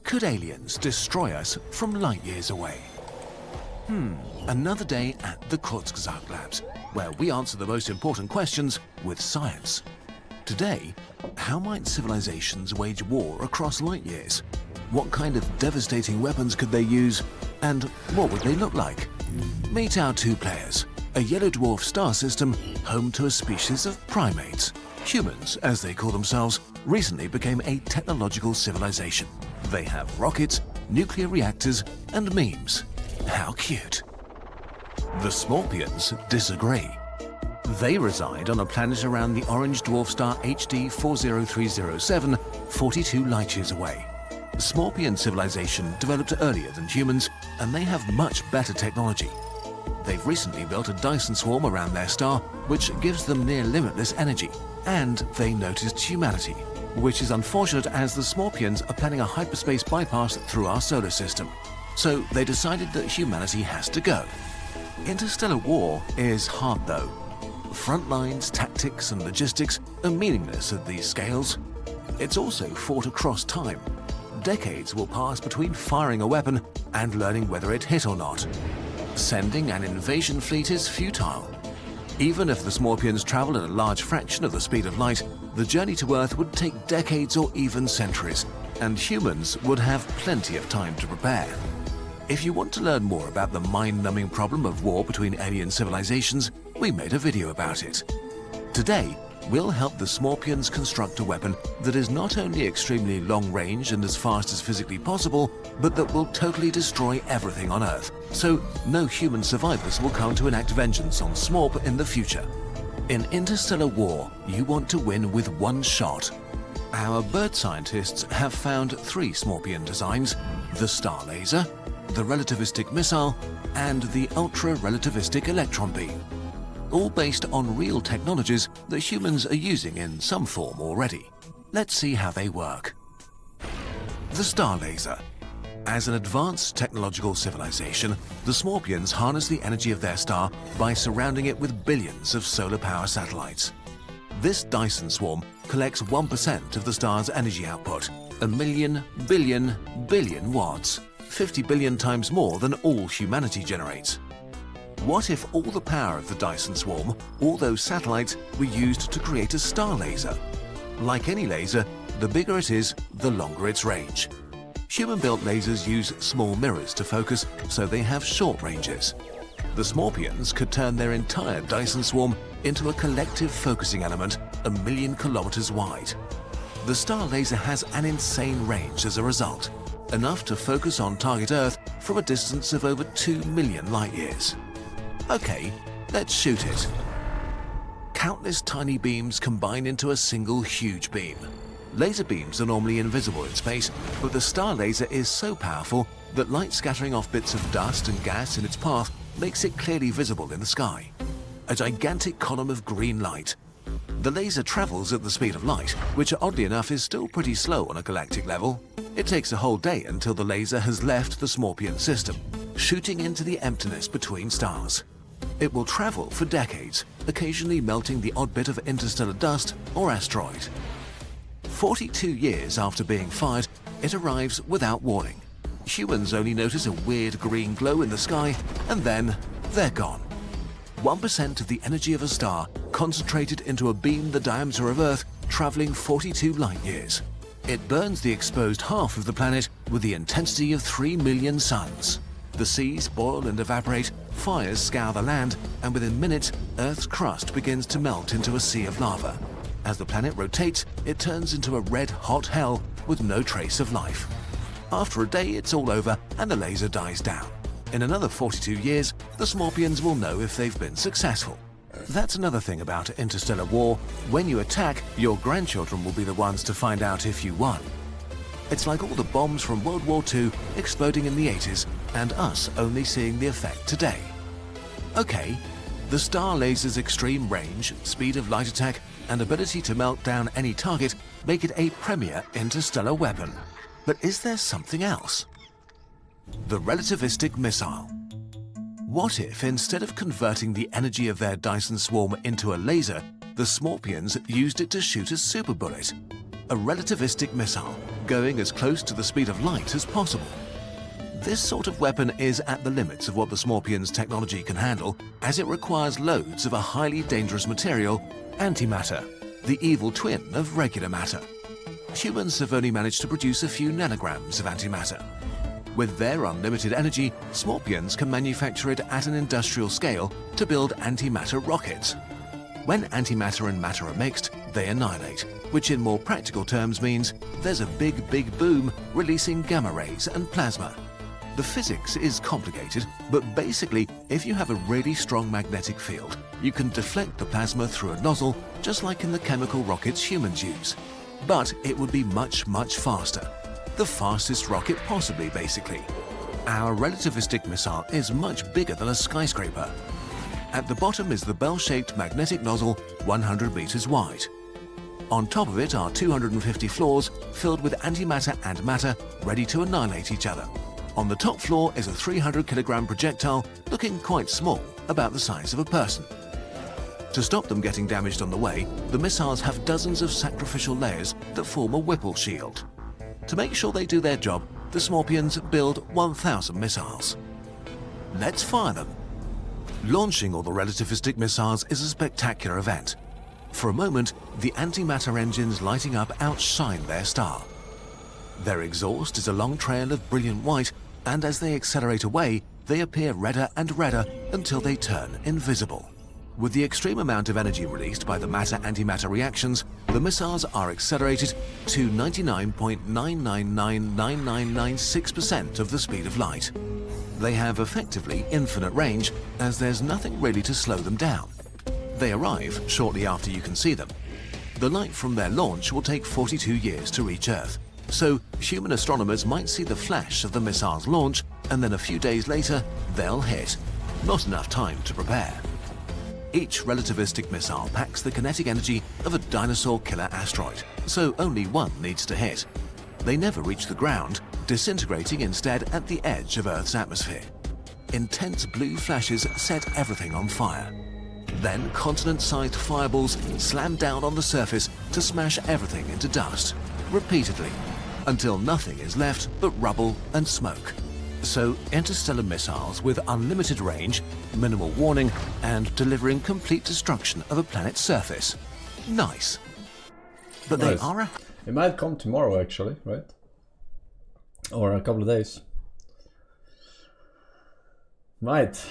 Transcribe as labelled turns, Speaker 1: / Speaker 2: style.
Speaker 1: Could aliens destroy us from light years away? Another day at the Kurzgesagt labs, where we answer the most important questions with science. Today, how might civilizations wage war across light years? What kind of devastating weapons could they use? And what would they look like? Meet our two players, a yellow dwarf star system home to a species of primates. Humans, as they call themselves, recently became a technological civilization. They have rockets, nuclear reactors, and memes. How cute. The Scorpions disagree. They reside on a planet around the orange dwarf star HD 40307, 42 light-years away. Scorpion civilization developed earlier than humans, and they have much better technology. They've recently built a Dyson swarm around their star, which gives them near limitless energy. And they noticed humanity, which is unfortunate as the Scorpions are planning a hyperspace bypass through our solar system. So they decided that humanity has to go. Interstellar war is hard though. Front lines, tactics and logistics are meaningless at these scales. It's also fought across time. Decades will pass between firing a weapon and learning whether it hit or not. Sending an invasion fleet is futile. Even if the Scorpions travel at a large fraction of the speed of light, the journey to Earth would take decades or even centuries, and humans would have plenty of time to prepare. If you want to learn more about the mind-numbing problem of war between alien civilizations, we made a video about it. Today, we'll help the Scorpions construct a weapon that is not only extremely long-range and as fast as physically possible, but that will totally destroy everything on Earth, so no human survivors will come to enact vengeance on Smorp in the future. In Interstellar War, you want to win with one shot. Our bird scientists have found 3 Scorpion designs: the star laser, the relativistic missile, and the ultra-relativistic electron beam. All based on real technologies that humans are using in some form already. Let's see how they work. The star laser. As an advanced technological civilization, the Scorpions harness the energy of their star by surrounding it with billions of solar power satellites. This Dyson swarm collects 1% of the star's energy output, a million billion watts, 50 billion times more than all humanity generates. What if all the power of the Dyson swarm, all those satellites, were used to create a star laser? Like any laser, the bigger it is, the longer its range. Human-built lasers use small mirrors to focus, so they have short ranges. The Scorpions could turn their entire Dyson swarm into a collective focusing element 1 million kilometers wide. The star laser has an insane range as a result, enough to focus on target Earth from a distance of over 2 million light-years. Okay, let's shoot it. Countless tiny beams combine into a single huge beam. Laser beams are normally invisible in space, but the star laser is so powerful that light scattering off bits of dust and gas in its path makes it clearly visible in the sky. A gigantic column of green light. The laser travels at the speed of light, which oddly enough is still pretty slow on a galactic level. It takes a whole day until the laser has left the Scorpion system, shooting into the emptiness between stars. It will travel for decades, occasionally melting the odd bit of interstellar dust or asteroid. 42 years after being fired, it arrives without warning. Humans only notice a weird green glow in the sky, and then they're gone. 1% of the energy of a star concentrated into a beam the diameter of Earth, traveling 42 light-years. It burns the exposed half of the planet with the intensity of 3 million suns. The seas boil and evaporate, fires scour the land, and within minutes, Earth's crust begins to melt into a sea of lava. As the planet rotates, it turns into a red-hot hell with no trace of life. After a day, it's all over and the laser dies down. In another 42 years, the Scorpions will know if they've been successful. That's another thing about interstellar war. When you attack, your grandchildren will be the ones to find out if you won. It's like all the bombs from World War II exploding in the 80s and us only seeing the effect today. Okay, the star laser's extreme range, speed of light attack, and ability to melt down any target make it a premier interstellar weapon. But is there something else? The relativistic missile. What if instead of converting the energy of their Dyson swarm into a laser, the Scorpions used it to shoot a super bullet? A relativistic missile, going as close to the speed of light as possible. This sort of weapon is at the limits of what the Smorpion's technology can handle, as it requires loads of a highly dangerous material, antimatter, the evil twin of regular matter. Humans have only managed to produce a few nanograms of antimatter. With their unlimited energy, Smorpions can manufacture it at an industrial scale to build antimatter rockets. When antimatter and matter are mixed, they annihilate, which in more practical terms means there's a big boom releasing gamma rays and plasma. The physics is complicated, but basically, if you have a really strong magnetic field, you can deflect the plasma through a nozzle, just like in the chemical rockets humans use. But it would be much faster. The fastest rocket possibly, basically. Our relativistic missile is much bigger than a skyscraper. At the bottom is the bell-shaped magnetic nozzle 100 meters wide. On top of it are 250 floors filled with antimatter and matter ready to annihilate each other. On the top floor is a 300-kilogram projectile looking quite small, about the size of a person. To stop them getting damaged on the way, the missiles have dozens of sacrificial layers that form a Whipple shield. To make sure they do their job, the Smorpions build 1,000 missiles. Let's fire them. Launching all the relativistic missiles is a spectacular event. For a moment, the antimatter engines lighting up outshine their star. Their exhaust is a long trail of brilliant white, and as they accelerate away, they appear redder and redder until they turn invisible. With the extreme amount of energy released by the matter-antimatter reactions, the missiles are accelerated to 99.9999996% of the speed of light. They have effectively infinite range, as there's nothing really to slow them down. They arrive shortly after you can see them. The light from their launch will take 42 years to reach Earth, so human astronomers might see the flash of the missile's launch, and then a few days later, they'll hit. Not enough time to prepare. Each relativistic missile packs the kinetic energy of a dinosaur killer asteroid, so only one needs to hit. They never reach the ground, disintegrating instead at the edge of Earth's atmosphere. Intense blue flashes set everything on fire. Then continent-sized fireballs slam down on the surface to smash everything into dust, repeatedly, until nothing is left but rubble and smoke. So, interstellar missiles with unlimited range, minimal warning, and delivering complete destruction of a planet's surface. Nice. But
Speaker 2: Nice.
Speaker 1: they are
Speaker 2: It might come tomorrow, actually, right? Or a couple of days. Might.